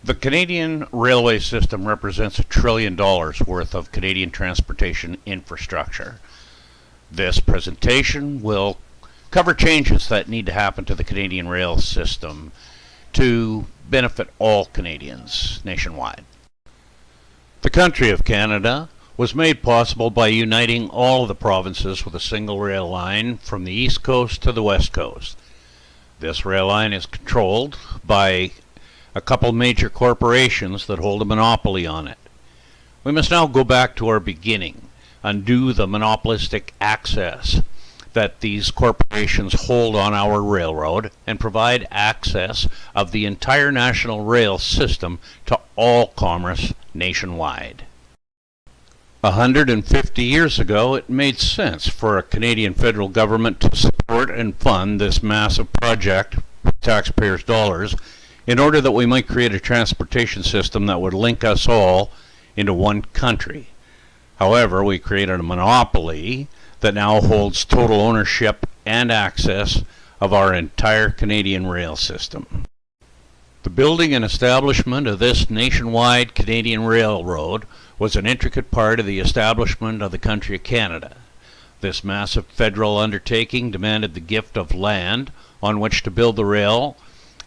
The Canadian railway system represents $1 trillion worth of Canadian transportation infrastructure. This presentation will cover changes that need to happen to the Canadian rail system to benefit all Canadians nationwide. The country of Canada was made possible by uniting all of the provinces with a single rail line from the east coast to the west coast. This rail line is controlled by a couple major corporations that hold a monopoly on it. We must now go back to our beginning, undo the monopolistic access that these corporations hold on our railroad, and provide access of the entire national rail system to all commerce nationwide. 150 years ago, it made sense for a Canadian federal government to support and fund this massive project with taxpayers' dollars in order that we might create a transportation system that would link us all into one country. However, we created a monopoly that now holds total ownership and access of our entire Canadian rail system. The building and establishment of this nationwide Canadian railroad was an intricate part of the establishment of the country of Canada. This massive federal undertaking demanded the gift of land on which to build the rail,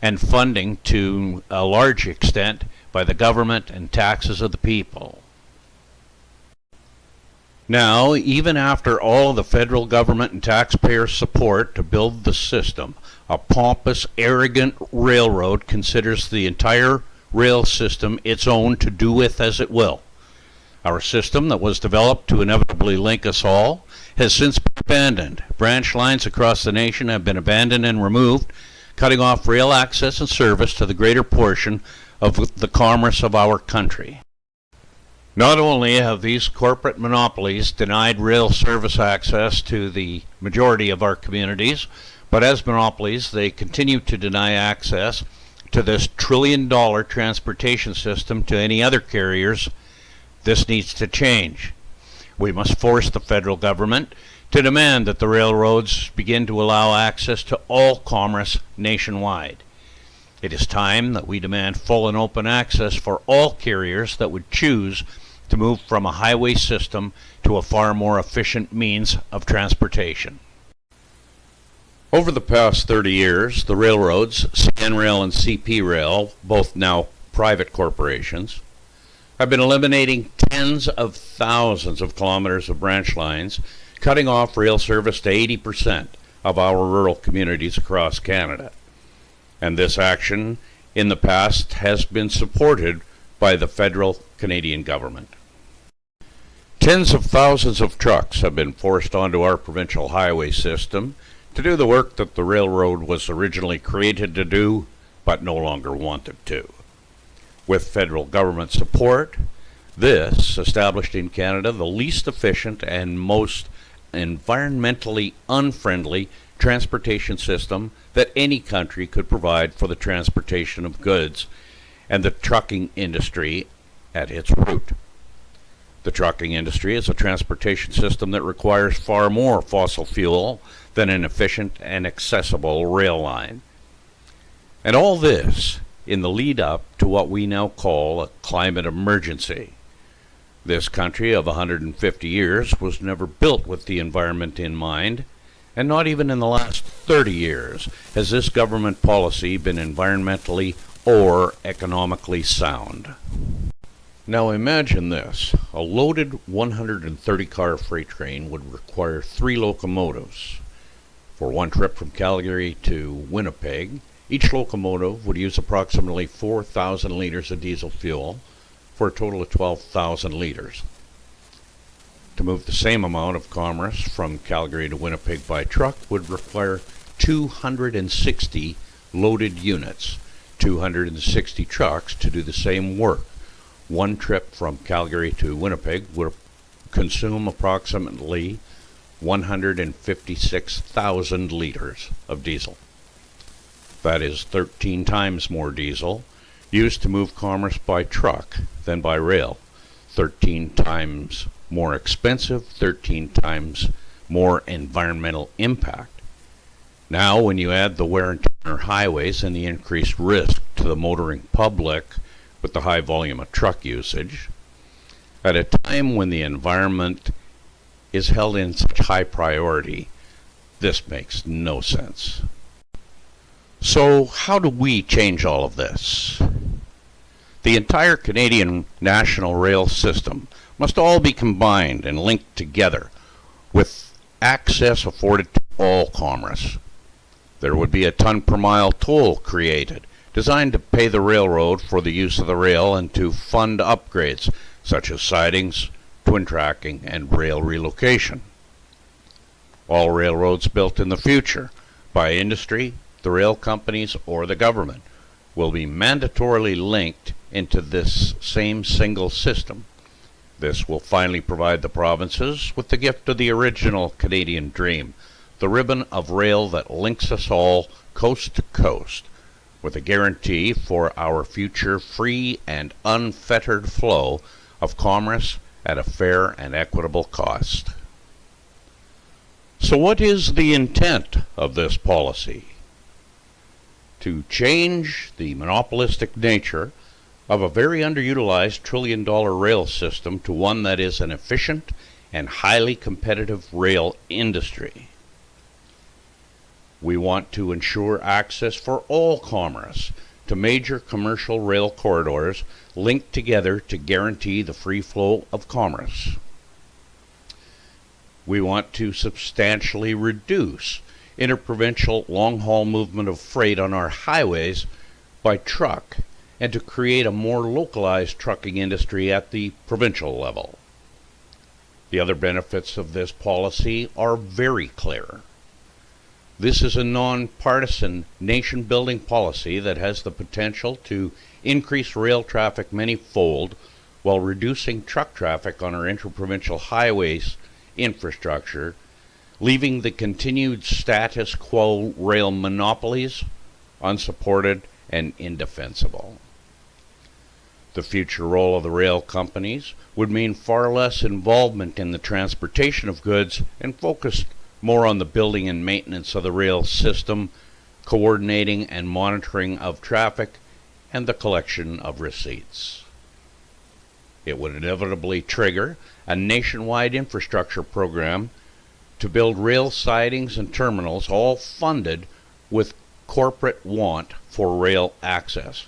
and funding to a large extent by the government and taxes of the people. Now, even after all of the federal government and taxpayer support to build the system, a pompous, arrogant railroad considers the entire rail system its own to do with as it will. Our system that was developed to inevitably link us all has since been abandoned. Branch lines across the nation have been abandoned and removed, cutting off rail access and service to the greater portion of the commerce of our country. Not only have these corporate monopolies denied rail service access to the majority of our communities, but as monopolies, they continue to deny access to this trillion-dollar transportation system to any other carriers. This needs to change. We must force the federal government to demand that the railroads begin to allow access to all commerce nationwide. It is time that we demand full and open access for all carriers that would choose to move from a highway system to a far more efficient means of transportation. Over the past 30 years, the railroads, CN Rail and CP Rail, both now private corporations, have been eliminating tens of thousands of kilometers of branch lines, cutting off rail service to 80% of our rural communities across Canada. And this action in the past has been supported by the federal Canadian government. Tens of thousands of trucks have been forced onto our provincial highway system to do the work that the railroad was originally created to do, but no longer wanted to. With federal government support, this established in Canada the least efficient and most environmentally unfriendly transportation system that any country could provide for the transportation of goods, and the trucking industry at its root. The trucking industry is a transportation system that requires far more fossil fuel than an efficient and accessible rail line. And all this in the lead up to what we now call a climate emergency. This country of 150 years was never built with the environment in mind, and not even in the last 30 years has this government policy been environmentally or economically sound. Now imagine this. A loaded 130-car freight train would require 3 locomotives. For one trip from Calgary to Winnipeg, each locomotive would use approximately 4,000 liters of diesel fuel for a total of 12,000 liters. To move the same amount of commerce from Calgary to Winnipeg by truck would require 260 loaded units, 260 trucks to do the same work. One trip from Calgary to Winnipeg would consume approximately 156,000 liters of diesel. That is 13 times more diesel used to move commerce by truck than by rail. 13 times more expensive, 13 times more environmental impact. Now, when you add the wear and tear on highways and the increased risk to the motoring public with the high volume of truck usage, at a time when the environment is held in such high priority. This makes no sense. So how do we change all of this? The entire Canadian national rail system must all be combined and linked together with access afforded to all commerce. There would be a ton per mile toll created, designed to pay the railroad for the use of the rail and to fund upgrades such as sidings, twin tracking, and rail relocation. All railroads built in the future by industry, the rail companies, or the government will be mandatorily linked into this same single system. This will finally provide the provinces with the gift of the original Canadian dream, the ribbon of rail that links us all coast to coast, with a guarantee for our future free and unfettered flow of commerce at a fair and equitable cost. So what is the intent of this policy? To change the monopolistic nature of a very underutilized trillion-dollar rail system to one that is an efficient and highly competitive rail industry. We want to ensure access for all commerce to major commercial rail corridors linked together to guarantee the free flow of commerce. We want to substantially reduce interprovincial long-haul movement of freight on our highways by truck and to create a more localized trucking industry at the provincial level. The other benefits of this policy are very clear. This is a non-partisan nation-building policy that has the potential to increase rail traffic many-fold while reducing truck traffic on our interprovincial highways infrastructure, leaving the continued status quo rail monopolies unsupported and indefensible. The future role of the rail companies would mean far less involvement in the transportation of goods and focus more on the building and maintenance of the rail system, coordinating and monitoring of traffic, and the collection of receipts. It would inevitably trigger a nationwide infrastructure program to build rail sidings and terminals, all funded with corporate want for rail access.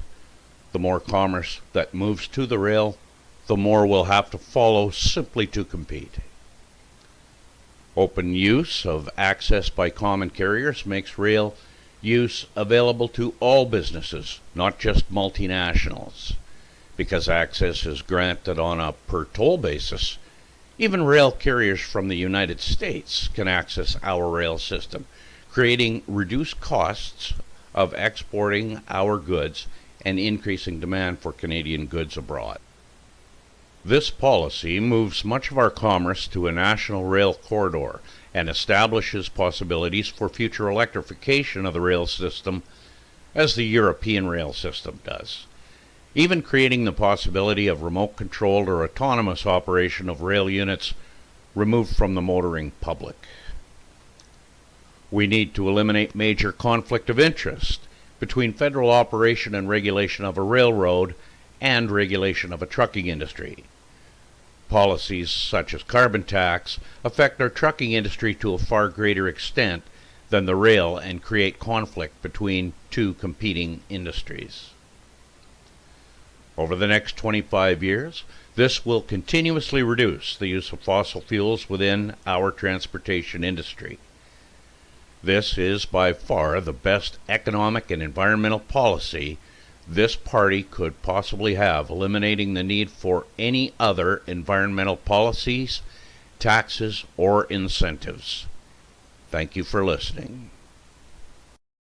The more commerce that moves to the rail, the more will have to follow simply to compete. Open use of access by common carriers makes rail use available to all businesses, not just multinationals. Because access is granted on a per toll basis, even rail carriers from the United States can access our rail system, creating reduced costs of exporting our goods and increasing demand for Canadian goods abroad. This policy moves much of our commerce to a national rail corridor and establishes possibilities for future electrification of the rail system as the European rail system does, even creating the possibility of remote-controlled or autonomous operation of rail units removed from the motoring public. We need to eliminate major conflict of interest between federal operation and regulation of a railroad and regulation of a trucking industry. Policies such as carbon tax affect our trucking industry to a far greater extent than the rail and create conflict between two competing industries. Over the next 25 years, this will continuously reduce the use of fossil fuels within our transportation industry. This is by far the best economic and environmental policy this party could possibly have, eliminating the need for any other environmental policies, taxes, or incentives. Thank you for listening.